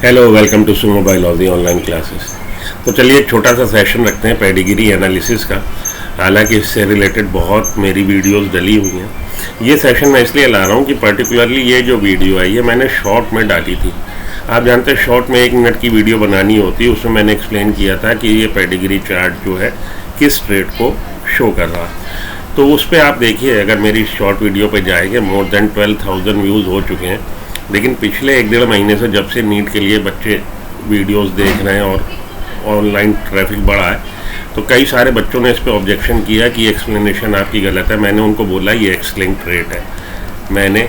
Hello, welcome to Sumo biology online classes. तो चलिए एक छोटा सा सेशन रखते हैं पेडिग्री एनालिसिस का। हालांकि इससे रिलेटेड बहुत मेरी वीडियोस डली हुई हैं। ये सेशन मैं इसलिए ला रहा हूँ कि पर्टिकुलरली ये जो वीडियो है ये मैंने शॉर्ट में डाली थी। आप जानते हैं शॉर्ट में 1 मिनट की वीडियो बनानी होती है, उसमें मैंने एक्सप्लेन किया था कि ये पेडिग्री चार्ट जो है किस ट्रेट को शो कर रहा है। तो उस पर आप देखिए, अगर मेरी शॉर्ट वीडियो पर जाएंगे मोर देन 12,000 व्यूज़ हो चुके हैं। लेकिन पिछले 1-1.5 महीने से जब से नीट के लिए बच्चे वीडियोस देख रहे हैं और ऑनलाइन ट्रैफिक बढ़ा है, तो कई सारे बच्चों ने इस पर ऑब्जेक्शन किया कि एक्सप्लेनेशन आपकी गलत है। मैंने उनको बोला ये एक्स लिंक्ड ट्रेट है। मैंने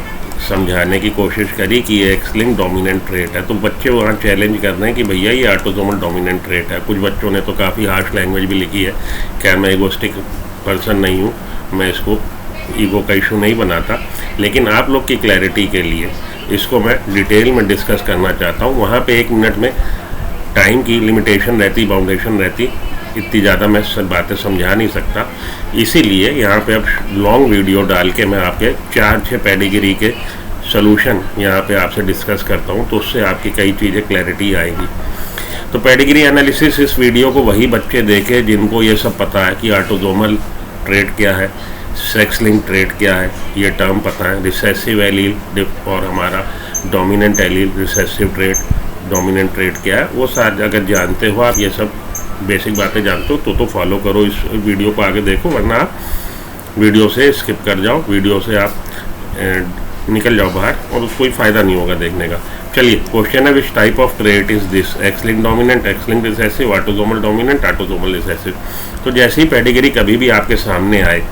समझाने की कोशिश करी कि ये एक्स लिंक्ड डोमिनेंट ट्रेट है। तो बच्चे वहाँ चैलेंज कर रहे हैं कि भैया ये ऑटोसोमल डोमिनेंट ट्रेट है। कुछ बच्चों ने तो काफ़ी हार्श लैंग्वेज भी लिखी है। क्या मैं ईगोस्टिक पर्सन नहीं हूँ, मैं इसको ईगो का इशू नहीं बनाता, लेकिन आप लोग की क्लैरिटी के लिए इसको मैं डिटेल में डिस्कस करना चाहता हूँ। वहाँ पे 1 मिनट में टाइम की लिमिटेशन रहती, बाउंडेशन रहती, इतनी ज़्यादा मैं सब बातें समझा नहीं सकता। इसीलिए यहाँ पे अब लॉन्ग वीडियो डाल के मैं आपके 4-6 पेडिग्री के सॉल्यूशन यहाँ पे आपसे डिस्कस करता हूँ, तो उससे आपकी कई चीज़ें क्लैरिटी आएगी। तो पेडिग्री एनालिसिस इस वीडियो को वही बच्चे देखे जिनको ये सब पता है कि ऑटोसोमल ट्रेट क्या है, सेक्स लिंक ट्रेट क्या है, ये टर्म पता है, रिसेसिव एलील और हमारा dominant allele recessive trait, dominant trait क्या है, वो साथ अगर जानते हो आप, ये सब बेसिक बातें जानते हो तो फॉलो करो, इस वीडियो को आगे देखो, वरना आप वीडियो से स्किप कर जाओ, वीडियो से आप निकल जाओ बाहर और कोई फ़ायदा नहीं होगा देखने का। चलिए, क्वेश्चन है which type of trait is this, x link dominant, x link recessive, autosomal dominant, autosomal recessive. तो जैसे ही पेडिग्री कभी भी आपके सामने आए,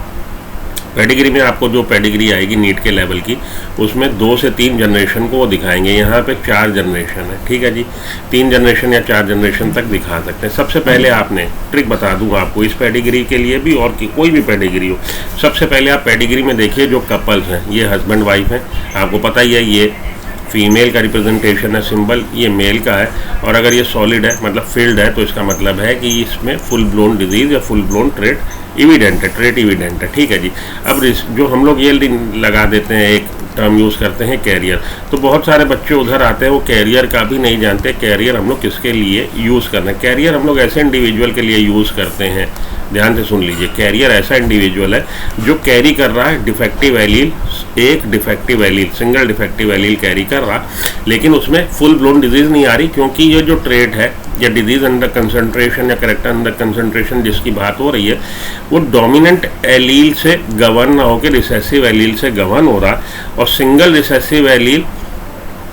पेडिग्री में आपको जो पेडिग्री आएगी नीट के लेवल की, उसमें 2 से 3 जनरेशन को वो दिखाएंगे। यहाँ पे 4 जनरेशन है, ठीक है जी। 3 जनरेशन या 4 जनरेशन तक दिखा सकते हैं। सबसे पहले आपने ट्रिक बता दूंगा आपको इस पेडिग्री के लिए भी और कोई भी पेडिग्री हो। सबसे पहले आप पेडिग्री में देखिए जो कपल्स हैं, ये हस्बैंड वाइफ हैं, आपको पता ही है ये फीमेल का रिप्रेजेंटेशन है, सिंबल ये मेल का है। और अगर ये सॉलिड है मतलब फील्ड है, तो इसका मतलब है कि इसमें फुल ब्लोन डिजीज़ या फुल ब्लोन ट्रेट इविडेंट है, ट्रेट इविडेंट है, ठीक है जी। अब जो हम लोग ये लगा देते हैं, एक टर्म यूज़ करते हैं कैरियर, तो बहुत सारे बच्चे उधर आते हैं वो कैरियर का भी नहीं जानते। कैरियर हम लोग किसके लिए यूज़ करते हैं? कैरियर हम लोग ऐसे इंडिविजुअल के लिए यूज़ करते हैं, ध्यान से सुन लीजिए। कैरियर ऐसा इंडिविजुअल है जो कैरी कर रहा है डिफेक्टिव एलील, एक defective allele, single defective allele carry कर रहा, लेकिन उसमें फुल ब्लोन डिजीज़ नहीं आ रही, क्योंकि ये जो ट्रेट है या डिजीज़ अंडर कंसंट्रेशन या करेक्टर अंडर कंसंट्रेशन जिसकी बात हो रही है, वो डोमिनेंट एलील से गवर्न ना होकर रिसेसिव एलील से गवर्न हो रहा, और single recessive allele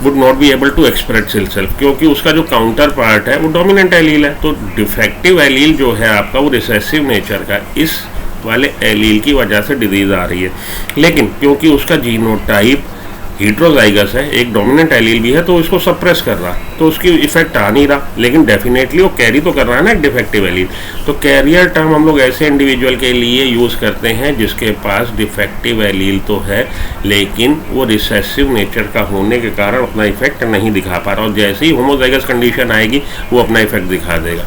would not be able to express itself, क्योंकि उसका जो काउंटर पार्ट है वो डोमिनेंट एलील है। तो डिफेक्टिव एलील जो है आपका वो रिसेसिव नेचर का, इस वाले एलील की वजह से डिजीज़ आ रही है। लेकिन क्योंकि उसका जीनोटाइप हीट्रोजाइगस है, एक डोमिनेंट एलील भी है, तो इसको सप्रेस कर रहा, तो उसकी इफेक्ट आ नहीं रहा, लेकिन डेफिनेटली वो कैरी तो कर रहा है ना एक डिफेक्टिव एलील। तो कैरियर टर्म हम लोग ऐसे इंडिविजुअल के लिए यूज़ करते हैं जिसके पास डिफेक्टिव एलील तो है, लेकिन वो रिसेसिव नेचर का होने के कारण अपना इफेक्ट नहीं दिखा पा रहा, और जैसे ही होमोजाइगस कंडीशन आएगी वो अपना इफेक्ट दिखा देगा,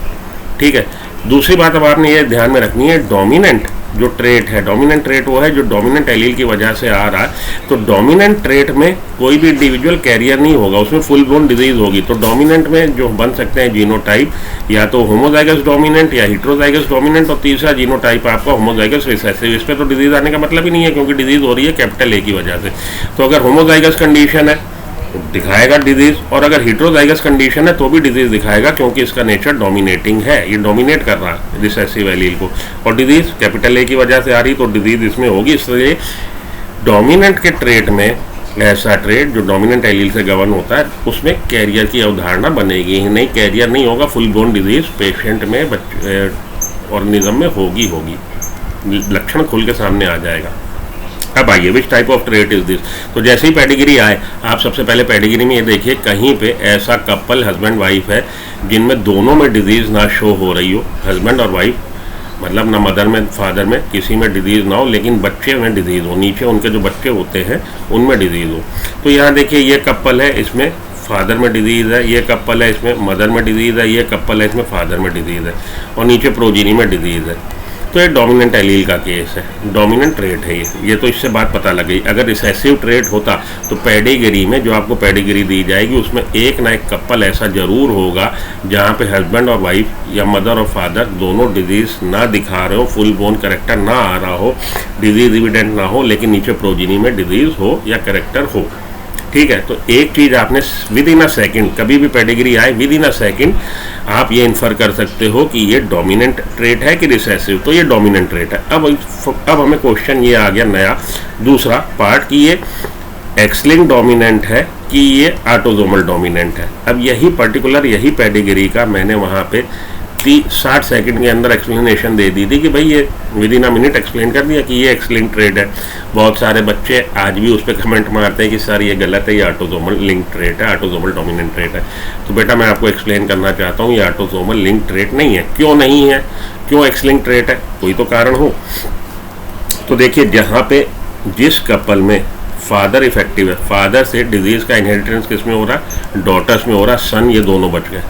ठीक है। दूसरी बात अब आपने ये ध्यान में रखनी है, डोमिनेंट जो ट्रेट है, डोमिनेंट ट्रेट वो है जो डोमिनेंट एलील की वजह से आ रहा है। तो डोमिनेंट ट्रेट में कोई भी इंडिविजुअल कैरियर नहीं होगा, उसमें फुल ब्लोन डिजीज होगी। तो डोमिनेंट में जो बन सकते हैं जीनोटाइप, या तो होमोजाइगस डोमिनेंट या हीट्रोजाइगस डोमिनेंट, और तीसरा जीनोटाइप आपका होमोजाइगस रिसेसिव। इस पर तो डिजीज आने का मतलब ही नहीं है, क्योंकि डिजीज हो रही है कैपिटल ए की वजह से। तो अगर होमोजाइगस कंडीशन है तो दिखाएगा डिजीज, और अगर हीट्रोजाइगस कंडीशन है तो भी डिजीज दिखाएगा, क्योंकि इसका नेचर डोमिनेटिंग है, ये डोमिनेट कर रहा है रिसेसिव एलील को, और डिजीज कैपिटल ए की वजह से आ रही, तो डिजीज इसमें होगी। इसलिए डोमिनेंट के ट्रेट में, ऐसा ट्रेट जो डोमिनेंट एलील से गवर्न होता है, उसमें कैरियर की अवधारणा बनेगी ही नहीं, कैरियर नहीं होगा, फुल ब्लोन डिजीज पेशेंट में ऑर्गेनिज्म में होगी, लक्षण खुल के सामने आ जाएगा। अब आइए, which type of trait is this. तो जैसे ही पेडिग्री आए, आप सबसे पहले पेडिग्री में ये देखिए कहीं पे ऐसा कपल हस्बैंड वाइफ है जिनमें दोनों में डिजीज़ ना शो हो रही हो, हस्बैंड और वाइफ, मतलब ना मदर में फादर में किसी में डिजीज़ ना हो, लेकिन बच्चे में डिजीज़ हो, नीचे उनके जो बच्चे होते हैं उनमें डिजीज़ हो। तो यहाँ देखिए ये कपल है, इसमें फादर में डिजीज़ है, ये कपल है इसमें मदर में डिजीज़ है, ये कपल है इसमें फादर में डिजीज़ है, और नीचे प्रोजीनी में डिजीज़ है। तो ये डोमिनेंट एलील का केस है, डोमिनेंट ट्रेट है ये तो इससे बात पता लग गई। अगर रिसेसिव ट्रेट होता तो पेडिग्री में जो आपको पेडिग्री दी जाएगी उसमें एक ना एक कपल ऐसा जरूर होगा जहाँ पे हस्बैंड और वाइफ या मदर और फादर दोनों डिजीज ना दिखा रहे हो, फुल बोन करेक्टर ना आ रहा हो, डिजीज एविडेंट ना हो, लेकिन नीचे प्रोजिनी में डिजीज हो या करेक्टर हो। ठीक है, तो एक चीज़ आपने विद इन अ सेकेंड, कभी भी पेडिग्री आए विद इन अ सेकेंड आप ये इन्फर कर सकते हो कि ये डोमिनेंट ट्रेट है कि रिसेसिव। तो ये डोमिनेंट ट्रेट है। अब हमें क्वेश्चन ये आ गया नया दूसरा पार्ट कि ये एक्स-लिंक्ड डोमिनेंट है कि ये ऑटोसोमल डोमिनेंट है। अब यही पर्टिकुलर यही पेडिग्री का मैंने वहाँ पे 60 सेकंड के अंदर एक्सप्लेनेशन दे दी थी कि भाई ये with in a minute explain कर दिया कि ये एक्स-लिंक्ड ट्रेट है। बहुत सारे बच्चे आज भी उस पर कमेंट मारते हैं कि सर ये गलत है, ये ऑटोसोमल लिंक ट्रेट है, ऑटोसोमल डोमिनेंट ट्रेट है। तो बेटा मैं आपको एक्सप्लेन करना चाहता हूँ ये ऑटोसोमल लिंक ट्रेट नहीं है। क्यों नहीं है, क्यों एक्स-लिंक्ड ट्रेट है, कोई तो कारण हो। तो देखिए जहाँ पे जिस कपल में फादर इफेक्टिव है, फादर से डिजीज़ का इनहेरिटेंस किस में हो रहा है, डॉटर्स में हो रहा, सन ये दोनों बच गए।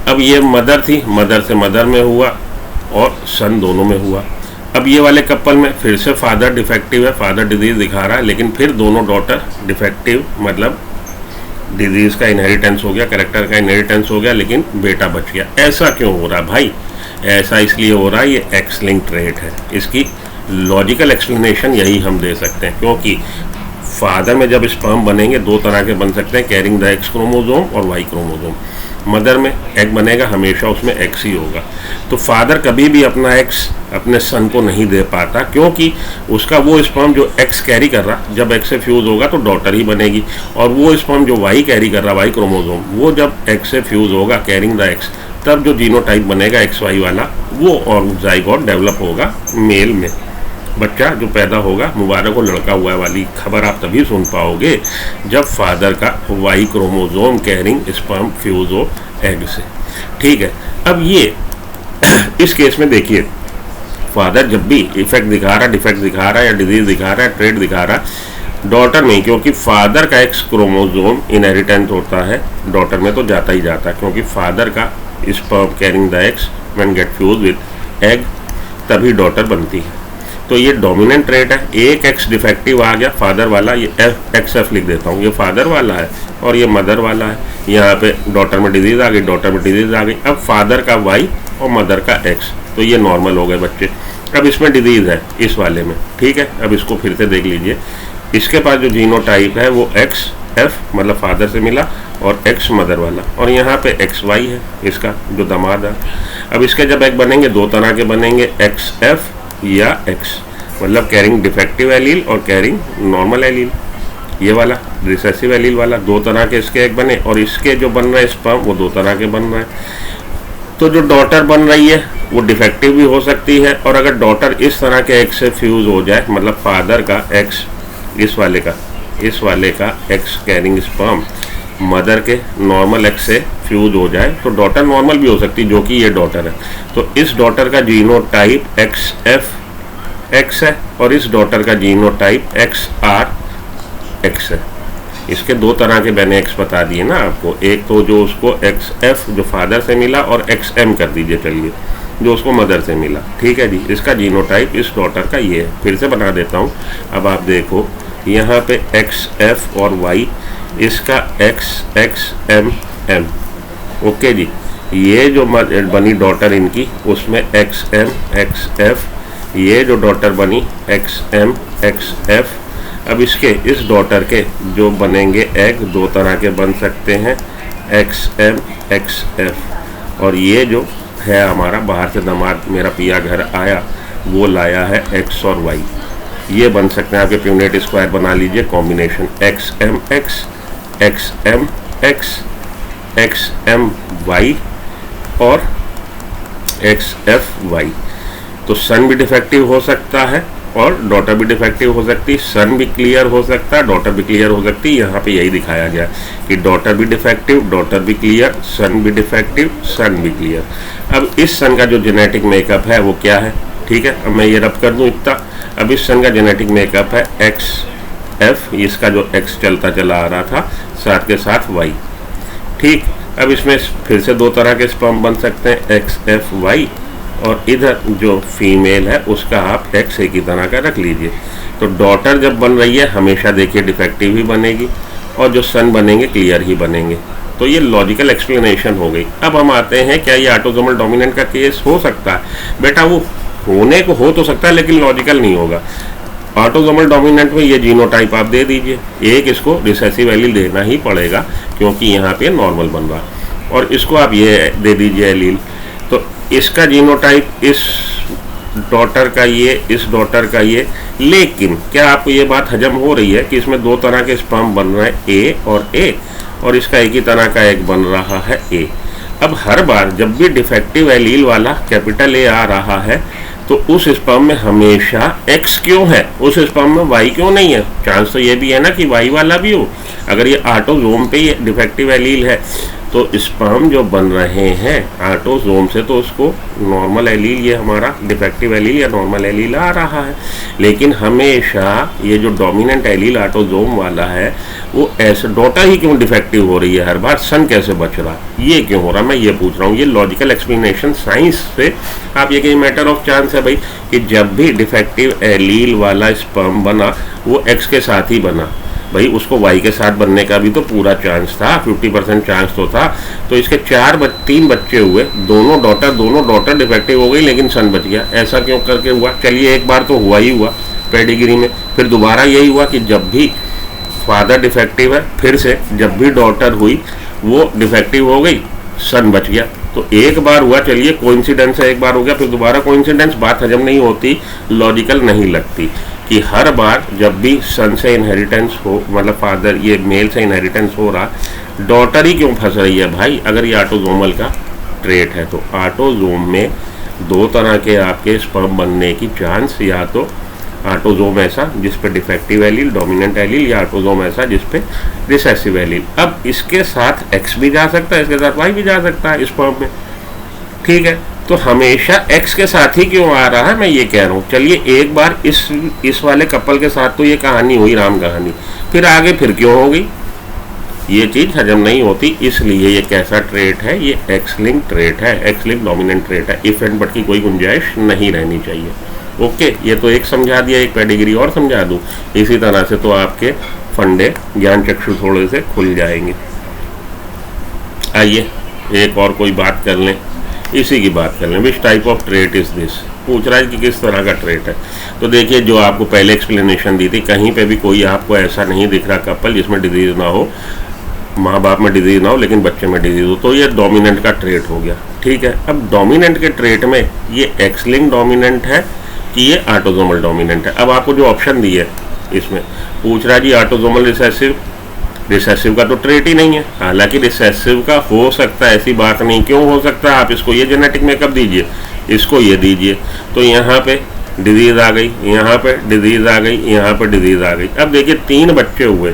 अब ये मदर थी, मदर से मदर में हुआ और सन दोनों में हुआ। अब ये वाले कपल में फिर से फादर डिफेक्टिव है, फादर डिजीज़ दिखा रहा है, लेकिन फिर दोनों डॉटर डिफेक्टिव, मतलब डिजीज़ का इनहेरिटेंस हो गया, कैरेक्टर का इनहेरिटेंस हो गया, लेकिन बेटा बच गया। ऐसा क्यों हो रहा भाई? ऐसा इसलिए हो रहा है ये एक्स-लिंक्ड ट्रेट है। इसकी लॉजिकल एक्सप्लेनेशन यही हम दे सकते हैं, क्योंकि फादर में जब स्पर्म बनेंगे दो तरह के बन सकते हैं, कैरिंग द एक्स क्रोमोजोम और वाई क्रोमोजोम। मदर में एग बनेगा, हमेशा उसमें एक्स ही होगा। तो फादर कभी भी अपना एक्स अपने सन को नहीं दे पाता, क्योंकि उसका वो स्पर्म जो एक्स कैरी कर रहा, जब एक्स से फ्यूज़ होगा तो डॉटर ही बनेगी, और वो स्पर्म जो वाई कैरी कर रहा, वाई क्रोमोजोम, वो जब एक्स से फ्यूज़ होगा कैरिंग द एक्स, तब जो जीनोटाइप बनेगा एक्स वाई वाला, वो और जाइगोट डेवलप होगा मेल में। बच्चा जो पैदा होगा, मुबारक हो लड़का हुआ वाली खबर आप तभी सुन पाओगे जब फादर का Y chromosome carrying sperm fuse हो एग से। ठीक है, अब ये इस केस में देखिए फादर जब भी इफेक्ट दिखा रहा, डिफेक्ट दिखा रहा है या डिजीज दिखा रहा है, ट्रेट दिखा रहा है, डॉटर नहीं, क्योंकि फादर का एक्स क्रोमोजोम इनहेरिटेंट होता है, डॉटर में तो जाता ही जाता है, क्योंकि फादर का sperm carrying the X when get fuse with egg तभी डॉटर बनती है। तो ये डोमिनेंट ट्रेट है। एक एक्स डिफेक्टिव आ गया फादर वाला, ये एक्स एफ लिख देता हूँ, ये फादर वाला है और ये मदर वाला है। यहाँ पे डॉटर में डिजीज़ आ गई, डॉटर में डिजीज़ आ गई। अब फादर का वाई और मदर का एक्स, तो ये नॉर्मल हो गए बच्चे। अब इसमें डिजीज़ है इस वाले में, ठीक है। अब इसको फिर से देख लीजिए, इसके पास जो जीनोटाइप है वो एक्स एफ मतलब फादर से मिला और एक्स मदर वाला, और यहाँ पे एक्स वाई है इसका जो दामाद है। अब इसके जब एग बनेंगे दो तरह के बनेंगे, एक्स एफ या एक्स, मतलब कैरिंग डिफेक्टिव एलील और कैरिंग नॉर्मल एलील। ये वाला रिसेसिव एलील वाला, दो तरह के इसके एग बने, और इसके जो बन रहे स्पर्म वो दो तरह के बन रहे हैं। तो जो डॉटर बन रही है वो डिफेक्टिव भी हो सकती है, और अगर डॉटर इस तरह के एग से फ्यूज हो जाए, मतलब फादर का एक्स इस वाले का एक्स कैरिंग स्पर्म मदर के नॉर्मल एक्स से फ्यूज हो जाए, तो डॉटर नॉर्मल भी हो सकती है, जो कि ये डॉटर है। तो इस डॉटर का जीनोटाइप एक्स एफ एक्स है और इस डॉटर का जीनोटाइप एक्स आर एक्स है। इसके दो तरह के मैंने एक्स बता दिए ना आपको, एक तो जो उसको एक्स एफ जो फादर से मिला, और एक्स एम कर दीजिए चलिए जो उसको मदर से मिला, ठीक है जी। इसका जीनोटाइप इस डॉटर का ये है। फिर से बना देता हूँ। अब आप देखो यहाँ पे एक्स एफ और वाई, इसका X X M M, okay जी। ये जो बनी डॉटर इनकी उसमें एक्स एम एक्स एफ, ये जो डॉटर बनी एक्स एम एक्स एफ। अब इसके इस डॉटर के जो बनेंगे एग दो तरह के बन सकते हैं, एक्स एम एक्स एफ, और ये जो है हमारा बाहर से दामाद मेरा पिया घर आया वो लाया है एक्स और वाई। ये बन सकते हैं, आपके प्यूनेट स्क्वायर बना लीजिए combination X M X X M X X M Y और एक्स एफ वाई। तो सन भी डिफेक्टिव हो सकता है और डॉटर भी डिफेक्टिव हो सकती है। सन भी क्लियर हो सकता है, डॉटर भी क्लियर हो सकती है। यहाँ पे यही दिखाया गया कि डॉटर भी डिफेक्टिव, डॉटर भी क्लियर, सन भी डिफेक्टिव, सन भी क्लियर। अब इस सन का जो जेनेटिक मेकअप है वो क्या है, ठीक है। अब मैं ये रब कर दूँ इतना। अब इस सन का जेनेटिक मेकअप है एक्स एफ, इसका जो एक्स चलता चला आ रहा था साथ के साथ वाई, ठीक। अब इसमें फिर से दो तरह के स्पर्म बन सकते हैं, एक्स एफ वाई और इधर जो फीमेल है उसका आप एक्स एक ही तरह का रख लीजिए। तो डॉटर जब बन रही है हमेशा देखिए डिफेक्टिव ही बनेगी, और जो सन बनेंगे क्लियर ही बनेंगे। तो ये लॉजिकल एक्सप्लेनेशन हो गई। अब हम आते हैं, क्या ये ऑटोसोमल डोमिनेंट का केस हो सकता है? बेटा वो होने को हो तो सकता है लेकिन लॉजिकल नहीं होगा। ऑटोसोमल डोमिनेंट में ये जीनोटाइप आप दे दीजिए, एक इसको रिसेसिव एलील देना ही पड़ेगा क्योंकि यहाँ पे नॉर्मल बन रहा, और इसको आप ये दे दीजिए एलील। तो इसका जीनोटाइप इस डॉटर का ये, इस डॉटर का ये। लेकिन क्या आपको ये बात हजम हो रही है कि इसमें दो तरह के स्पर्म बन रहे हैं, ए और ए, और इसका एक ही तरह का एक बन रहा है ए। अब हर बार जब भी डिफेक्टिव एलील वाला कैपिटल ए आ रहा है तो उस स्पर्म में हमेशा एक्स क्यों है, उस स्पर्म में वाई क्यों नहीं है? चांस तो ये भी है ना कि वाई वाला भी हो। अगर ये ऑटोसोम पे ये डिफेक्टिव एलील है तो स्पर्म जो बन रहे हैं ऑटोसोम से, तो उसको नॉर्मल एलील, ये हमारा डिफेक्टिव एलील या नॉर्मल एलील आ रहा है। लेकिन हमेशा ये जो डोमिनेंट एलील ऑटोसोम वाला है वो ऐसे डॉटर ही क्यों डिफेक्टिव हो रही है हर बार, सन कैसे बच रहा, ये क्यों हो रहा, मैं ये पूछ रहा हूँ। ये लॉजिकल एक्सप्लेनेशन साइंस से आप ये कहीं मैटर ऑफ चांस है भाई कि जब भी डिफेक्टिव एलील वाला स्पर्म बना वो एक्स के साथ ही बना, भाई उसको वाई के साथ बनने का भी तो पूरा चांस था, 50% चांस तो था। तो इसके तीन बच्चे हुए, दोनों डॉटर डिफेक्टिव हो गई लेकिन सन बच गया। ऐसा क्यों करके हुआ? चलिए एक बार तो हुआ ही हुआ पेडिग्री में, फिर दोबारा यही हुआ कि जब भी फादर डिफेक्टिव है फिर से जब भी डॉटर हुई वो डिफेक्टिव हो गई, सन बच गया। तो एक बार हुआ, चलिए कोइंसिडेंस है, एक बार हो गया फिर दोबारा कोइंसिडेंस, बात हजम नहीं होती, लॉजिकल नहीं लगती कि हर बार जब भी सन से इनहेरिटेंस हो, मतलब फादर ये मेल से इनहेरिटेंस हो रहा, डॉटर ही क्यों फंस रही है भाई? अगर ये ऑटोसोमल का ट्रेट है तो ऑटोसोम में दो तरह के आपके स्पर्म बनने की चांस, या तो ऑटोसोम ऐसा जिस पे डिफेक्टिव एलील डोमिनेंट एलील, या ऑटोसोम ऐसा जिस पे रिसेसिव एलील। अब इसके साथ एक्स भी जा सकता है, इसके साथ वाई भी जा सकता है स्पर्म में, ठीक है। तो हमेशा एक्स के साथ ही क्यों आ रहा है, मैं ये कह रहा हूँ। चलिए एक बार इस वाले कपल के साथ तो ये कहानी हुई, राम कहानी, फिर आगे फिर क्यों हो गई? ये चीज़ हजम नहीं होती। इसलिए ये कैसा ट्रेट है? ये एक्स लिंक ट्रेट है, एक्स लिंक डोमिनेंट ट्रेट है। इफ एंड बट की कोई गुंजाइश नहीं रहनी चाहिए। ओके, ये तो एक समझा दिया, एक पेडिग्री और समझा दूँ। इसी तरह से तो आपके फंडे ज्ञान चक्षु थोड़े से खुल जाएंगे। आइए एक और कोई बात कर लें, इसी की बात कर लें। Which type of trait is this? पूछ रहा है कि किस तरह का ट्रेट है। तो देखिए, जो आपको पहले एक्सप्लेनेशन दी थी, कहीं पे भी कोई आपको ऐसा नहीं दिख रहा कपल जिसमें डिजीज़ ना हो, माँ बाप में डिजीज़ ना हो लेकिन बच्चे में डिजीज़ हो, तो ये डोमिनेंट का ट्रेट हो गया, ठीक है। अब डोमिनेंट के ट्रेट में ये एक्स लिंक डोमिनेंट है कि ये ऑटोसोमल डोमिनेंट है? अब आपको जो ऑप्शन दी है इसमें पूछ रहा है जी ऑटोसोमल रिसेसिव, रिसेसिव का तो ट्रेट ही नहीं है। हालांकि रिसेसिव का हो सकता है, ऐसी बात नहीं। क्यों हो सकता है? आप इसको ये जेनेटिक मेकअप दीजिए, इसको ये दीजिए, तो यहाँ पे डिजीज़ आ गई, यहाँ पे डिजीज़ आ गई, यहाँ पे डिजीज़ आ गई। अब देखिए 3 बच्चे हुए,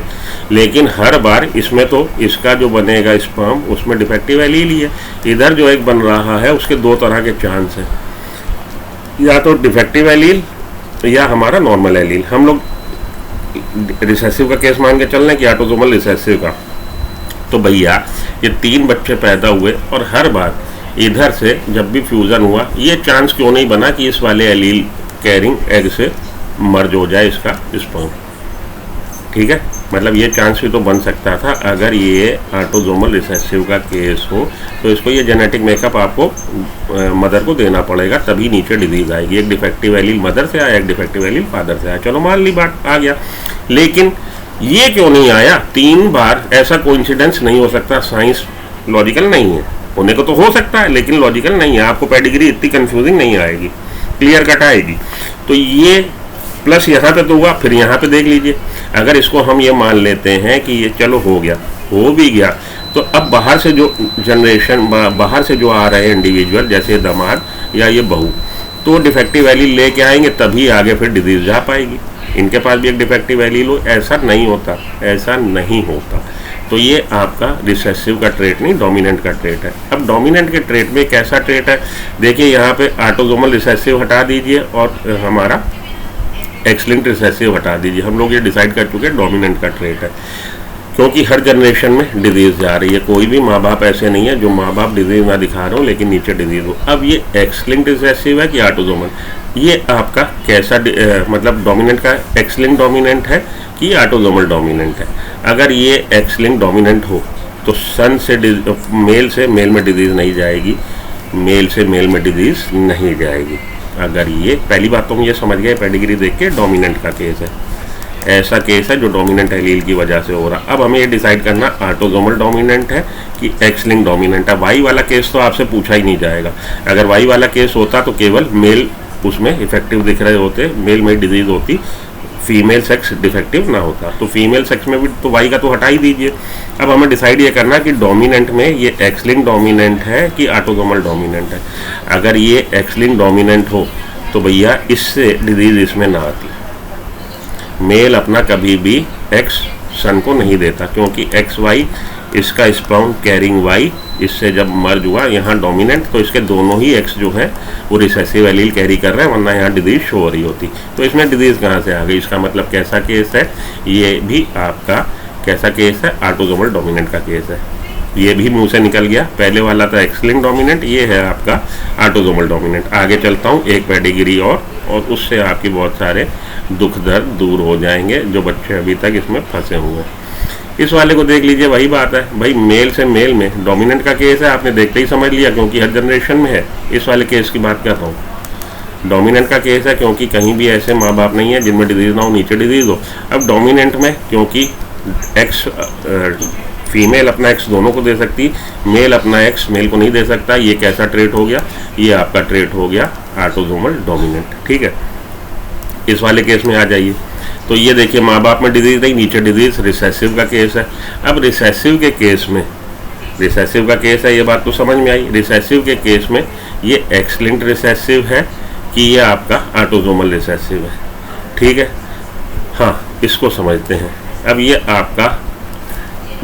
लेकिन हर बार इसमें तो इसका जो बनेगा स्पर्म उसमें डिफेक्टिव एलील ही है। इधर जो एक बन रहा है उसके 2 तरह के चांस हैं, या तो डिफेक्टिव एलील या हमारा नॉर्मल एलील। हम लोग रिसेसिव का केस मान के चल रहे हैं कि ऑटोसोमल रिसेसिव का। तो भैया ये 3 बच्चे पैदा हुए और हर बार इधर से जब भी फ्यूज़न हुआ, ये चांस क्यों नहीं बना कि इस वाले एलील कैरिंग एग से मर्ज हो जाए इसका स्पर्म? ठीक है, मतलब ये चांस भी तो बन सकता था। अगर ये ऑटोसोमल रिसेसिव का केस हो तो इसको ये जेनेटिक मेकअप आपको मदर को देना पड़ेगा, तभी नीचे डिजीज़ आएगी। एक डिफेक्टिव एलील मदर से आया, एक डिफेक्टिव एलील फादर से आया, चलो मान ली बात, आ गया। लेकिन ये क्यों नहीं आया 3 बार? ऐसा कोइंसिडेंस नहीं हो सकता, साइंस लॉजिकल नहीं है। होने को तो हो सकता है लेकिन लॉजिकल नहीं है। आपको पेडिग्री इतनी कंफ्यूजिंग नहीं आएगी, क्लियर कट आएगी। तो ये प्लस यहाँ पे तो हुआ, फिर यहाँ पे देख लीजिए, अगर इसको हम ये मान लेते हैं कि ये चलो हो गया, हो भी गया, तो अब बाहर से जो जनरेशन, बाहर से जो आ रहे हैं इंडिविजुअल, जैसे दामाद या ये बहू, तो डिफेक्टिव एलील लेके आएंगे, तभी आगे फिर डिजीज जा पाएगी। इनके पास भी एक डिफेक्टिव एलील हो, ऐसा नहीं होता, ऐसा नहीं होता। तो ये आपका रिसेसिव का ट्रेट नहीं, डोमिनेंट का ट्रेट है। अब डोमिनेंट के ट्रेट में कैसा ट्रेट है? देखिए यहाँ पे ऑटोसोमल रिसेसिव हटा दीजिए और हमारा एक्स लिंक्ड रिसेसिव हटा दीजिए। हम लोग ये डिसाइड कर चुके हैं डोमिनेंट का ट्रेट है। क्योंकि हर जनरेशन में डिजीज़ जा रही है। कोई भी माँ बाप ऐसे नहीं है जो माँ बाप डिजीज़ ना दिखा रहे हो लेकिन नीचे डिजीज़ हो। अब ये एक्स लिंक्ड रिसेसिव है कि ऑटोसोमल, ये आपका कैसा मतलब डोमिनेंट का एक्स लिंक्ड डोमिनेंट है कि ऑटोसोमल डोमिनेंट है। अगर ये एक्स लिंक्ड डोमिनेंट हो तो सन से मेल में डिजीज़ नहीं जाएगी, मेल से मेल में डिजीज़ नहीं जाएगी। अगर ये पहली बात तो हम ये समझ गए पेडिग्री देख के डोमिनेंट का केस है, ऐसा केस है जो डोमिनेंट एलील की वजह से हो रहा। अब हमें ये डिसाइड करना ऑटोसोमल डोमिनेंट है कि एक्स लिंक्ड डोमिनेंट है। वाई वाला केस तो आपसे पूछा ही नहीं जाएगा। अगर वाई वाला केस होता तो केवल मेल उसमें इफेक्टिव दिख रहे होते, मेल में डिजीज़ होती, फीमेल सेक्स डिफेक्टिव ना होता। तो फीमेल सेक्स में भी तो वाई का तो हटा ही दीजिए। अब हमें डिसाइड ये करना कि डोमिनेंट में ये एक्स लिंक्ड डोमिनेंट है कि ऑटोसोमल डोमिनेंट है। अगर ये एक्स लिंक्ड डोमिनेंट हो तो भैया इससे डिजीज़ इसमें ना आती। मेल अपना कभी भी एक्स सन को नहीं देता क्योंकि एक्स वाई इसका स्पर्म कैरिंग वाई इससे जब मर्ज हुआ यहाँ डोमिनेंट, तो इसके दोनों ही एक्स जो है वो रिसेसिव एलील कैरी कर रहे हैं, वरना यहाँ डिजीज़ शो हो रही होती। तो इसमें डिजीज़ कहाँ से आ गई? इसका मतलब कैसा केस है? ये भी आपका कैसा केस है? ऑटोसोमल डोमिनेंट का केस है। ये भी मुंह से निकल गया। पहले वाला था एक्स लिंक्ड डोमिनेंट, ये है आपका ऑटोसोमल डोमिनेंट। आगे चलता हूँ एक पेडिग्री और उससे आपकी बहुत सारे दुख दर्द दूर हो जाएंगे जो बच्चे अभी तक इसमें फंसे हुए हैं। इस वाले को देख लीजिए, वही बात है भाई, मेल से मेल में डोमिनेंट का केस है, आपने देखते ही समझ लिया क्योंकि हर जनरेशन में है। इस वाले केस की बात कर रहा हूँ, डोमिनेंट का केस है क्योंकि कहीं भी ऐसे माँ बाप नहीं है जिनमें डिजीज़ ना हो, नीचे डिजीज़ हो। अब डोमिनेंट में क्योंकि एक्स फीमेल अपना एक्स दोनों को दे सकती, मेल अपना एक्स मेल को नहीं दे सकता। ये कैसा ट्रेट हो गया? ये आपका ट्रेट हो गया ऑटोसोमल डोमिनेंट। ठीक है, इस वाले केस में आ जाइए। तो ये देखिए माँ बाप में डिजीज़ नहीं, नीचे डिजीज़, रिसेसिव का केस है। अब रिसेसिव के केस में, रिसेसिव का केस है, ये बात तो समझ में आई। रिसेसिव के केस में ये एक्स लिंक्ड रिसेसिव है कि ये आपका ऑटोसोमल रिसेसिव है। ठीक है, हाँ इसको समझते हैं। अब ये आपका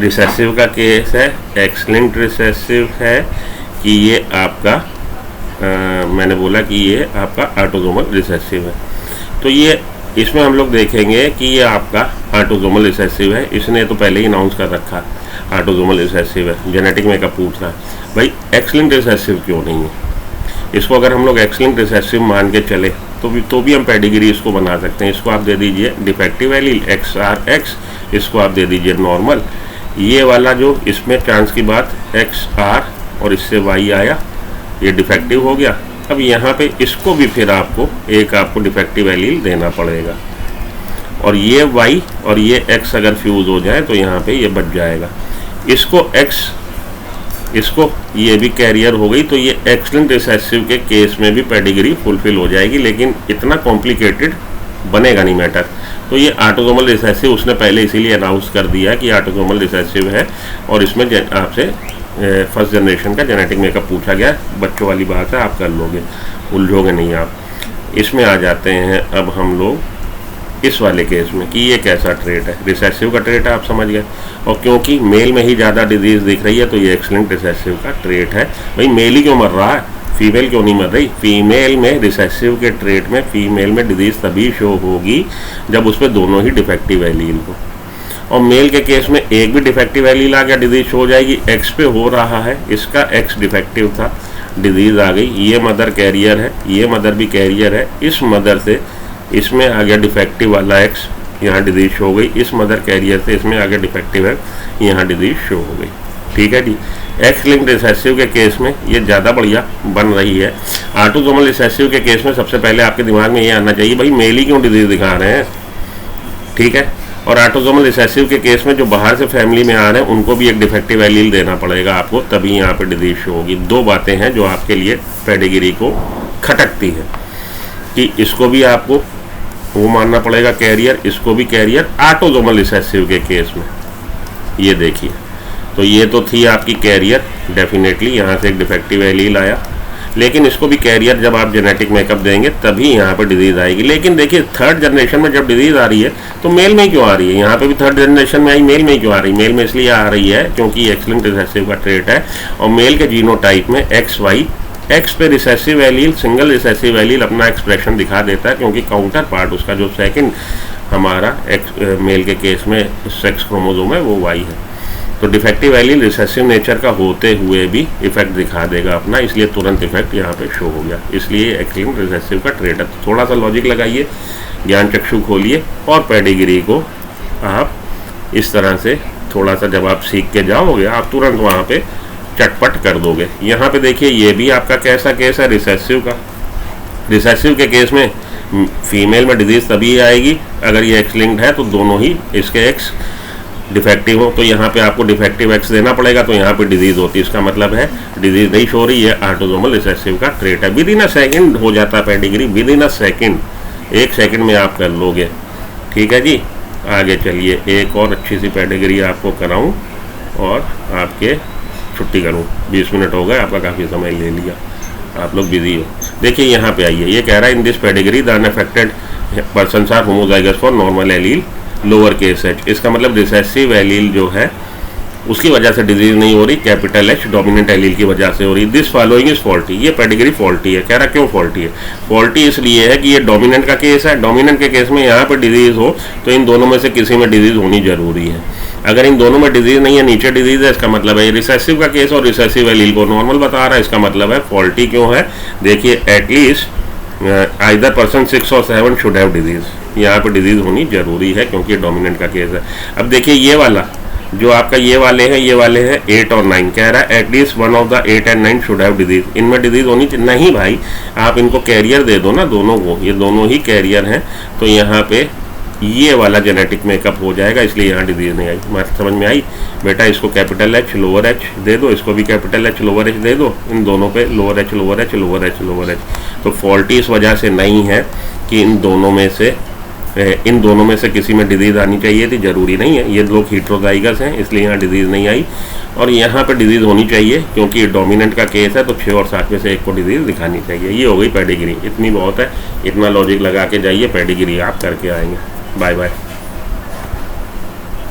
रिसेसिव का केस है, एक्स लिंक्ड रिसेसिव है कि ये आपका मैंने बोला कि ये आपका ऑटोसोमल रिसेसिव है। तो ये इसमें हम लोग देखेंगे कि ये आपका ऑटोसोमल रिसेसिव है। इसने तो पहले ही अनाउंस कर रखा ऑटोसोमल रिसेसिव है। जेनेटिक मेकअप पूछ रहा है भाई एक्स लिंक्ड रिसेसिव क्यों नहीं है? इसको अगर हम लोग एक्स लिंक्ड रिसेसिव मान के चले तो भी हम पेडिग्री इसको बना सकते हैं। इसको आप दे दीजिए डिफेक्टिव एलील XRX, इसको आप दे दीजिए नॉर्मल। ये वाला जो इसमें चांस की बात XR और इससे Y आया, ये डिफेक्टिव हो गया। अब यहाँ पे इसको भी फिर आपको डिफेक्टिव एलील देना पड़ेगा और ये Y और ये X अगर फ्यूज़ हो जाए तो यहाँ पे ये बच जाएगा। इसको ये भी कैरियर हो गई तो ये एक्स लिंक्ड रिसेसिव के केस में भी पेडिग्री फुलफिल हो जाएगी, लेकिन इतना कॉम्प्लिकेटेड बनेगा नहीं मैटर। तो ये ऑटोसोमल रिसेसिव उसने पहले इसीलिए अनाउंस कर दिया कि ऑटोसोमल रिसेसिव है और इसमें आपसे फर्स्ट जनरेशन का जेनेटिक मेकअप पूछा गया। बच्चों वाली बात है, आप कर लोगे, उलझोगे नहीं आप। इसमें आ जाते हैं अब हम लोग इस वाले केस में कि ये कैसा ट्रेट है। रिसेसिव का ट्रेट है, आप समझ गए। और क्योंकि मेल में ही ज़्यादा डिजीज़ दिख रही है तो ये एक्स लिंक्ड रिसेसिव का ट्रेट है। भाई मेल ही क्यों मर रहा है, फीमेल क्यों नहीं मर रही? फीमेल में रिसेसिव के ट्रेट में फीमेल में डिजीज़ तभी शो होगी जब उसमें दोनों ही डिफेक्टिव एलील हो। और मेल के केस में एक भी डिफेक्टिव एलील आ गया, डिजीज़ शो हो जाएगी। एक्स पे हो रहा है, इसका एक्स डिफेक्टिव था, डिजीज़ आ गई। ये मदर कैरियर है, ये मदर भी कैरियर है। इस मदर से इसमें आ गया डिफेक्टिव वाला एक्स, यहाँ डिजीज़ शो हो गई। इस मदर कैरियर से इसमें आ गया डिफेक्टिव है, यहाँ डिजीज़ शो हो गई। ठीक है जी। एक्स लिंक्ड रिसेसिव के केस में ये ज़्यादा बढ़िया बन रही है। ऑटोसोमल रिसेसिव के केस में सबसे पहले आपके दिमाग में ये आना चाहिए भाई मेल ही क्यों डिजीज़ दिखा रहे हैं। ठीक है, और ऑटोसोमल रिसेसिव के केस में जो बाहर से फैमिली में आ रहे हैं उनको भी एक डिफेक्टिव एलील देना पड़ेगा आपको, तभी यहाँ पे डिजीज़ शो होगी। दो बातें हैं जो आपके लिए पेडिग्री को खटकती है कि इसको भी आपको वो मानना पड़ेगा कैरियर, इसको भी कैरियर ऑटोसोमल रिसेसिव के केस में। ये देखिए, तो ये तो थी आपकी कैरियर, डेफिनेटली यहाँ से एक डिफेक्टिव एलील आया, लेकिन इसको भी कैरियर जब आप जेनेटिक मेकअप देंगे तभी यहाँ पर डिजीज़ आएगी। लेकिन देखिए थर्ड जनरेशन में जब डिजीज़ आ रही है तो मेल में क्यों आ रही है? यहाँ पे भी थर्ड जनरेशन में आई, मेल में क्यों आ रही है? मेल में इसलिए आ रही है क्योंकि एक्स लिंक्ड रिसेसिव का ट्रेट है और मेल के जीनोटाइप में XY, एक्स पे recessive allele, single recessive allele अपना एक्सप्रेशन दिखा देता है क्योंकि काउंटर पार्ट उसका जो सेकंड हमारा मेल के केस में सेक्स क्रोमोसोम है वो वाई है। तो डिफेक्टिव एलील रिसेसिव नेचर का होते हुए भी इफेक्ट दिखा देगा अपना, इसलिए तुरंत इफेक्ट यहाँ पे शो हो गया। इसलिए एक्स-लिंक्ड रिसेसिव का ट्रेट है। तो थोड़ा सा लॉजिक लगाइए, ज्ञान चक्षु खोलिए और पेडिग्री को आप इस तरह से थोड़ा सा जब आप सीख के जाओगे आप तुरंत वहाँ पे चटपट कर दोगे। यहाँ पे देखिए ये भी आपका कैसा केस है, रिसेसिव का। रिसेसिव के केस में फीमेल में डिजीज़ तभी आएगी अगर ये एक्स-लिंक्ड है, तो दोनों ही इसके एक्स डिफेक्टिव हो। तो यहाँ पे आपको डिफेक्टिव एक्स देना पड़ेगा, तो यहाँ पे डिजीज़ होती है। इसका मतलब है डिजीज़ नहीं हो रही है, ऑटोसोमल रिसेसिव का ट्रेट है। विद इन अ सेकेंड हो जाता है pedigree, with in a second, 1 second में आप कर लोगे। ठीक है जी, आगे चलिए एक और अच्छी सी पेडिग्री आपको कराऊं और आपके छुट्टी करूं। 20 मिनट हो गए, आपका काफ़ी समय ले लिया, आप लोग बिजी हो। देखिए यहाँ पे आइए, ये कह रहा है in this pedigree the unaffected persons are homozygous for normal allele lower case H. इसका मतलब रिसेसिव एलील जो है उसकी वजह से डिजीज नहीं हो रही, कैपिटल एच डोमिनेंट एलील की वजह से हो रही। दिस फॉलोइंग इज फॉल्टी, ये पेडिग्री फॉल्टी है। कह रहा क्यों फॉल्टी है? फॉल्टी इसलिए है कि ये डोमिनेंट का केस है, डोमिनेंट के केस में यहाँ पर डिजीज हो तो इन दोनों में से किसी में डिजीज होनी जरूरी है। अगर इन दोनों में डिजीज नहीं है, नीचे डिजीज है, इसका मतलब है ये रिसेसिव का केस और रिसेसिव एलील को नॉर्मल बता रहा है, इसका मतलब है फॉल्टी क्यों है। देखिए एटलीस्ट आइदर पर्सन 6 और 7 शुड हैव डिजीज, यहाँ पे डिजीज होनी जरूरी है क्योंकि डोमिनेंट का केस है। अब देखिए ये वाला जो आपका ये वाले हैं 8 और 9, कह रहा है at least 1 of the 8 and 9 should have disease, इनमें डिजीज होनी चाहिए। नहीं भाई, आप इनको कैरियर दे दो ना दोनों को, ये दोनों ही कैरियर हैं, तो यहाँ पे ये वाला जेनेटिक मेकअप हो जाएगा, इसलिए यहाँ डिजीज नहीं आई। बात समझ में आई बेटा? इसको कैपिटल एच लोअर एच दे दो, इसको भी कैपिटल एच लोअर एच दे दो, इन दोनों पे lower H lower H lower H lower H. तो फॉल्टी इस वजह से नहीं है कि इन दोनों में से किसी में डिजीज़ आनी चाहिए थी, ज़रूरी नहीं है। ये लोग हीट्रोजाइगस हैं इसलिए यहाँ डिजीज़ नहीं आई, और यहाँ पे डिजीज़ होनी चाहिए क्योंकि डोमिनेंट का केस है, तो 6 और 7 में से एक को डिजीज़ दिखानी चाहिए। ये हो गई पेडिग्री, इतनी बहुत है, इतना लॉजिक लगा के जाइए, पेडिग्री आप करके आएंगे। Bye bye.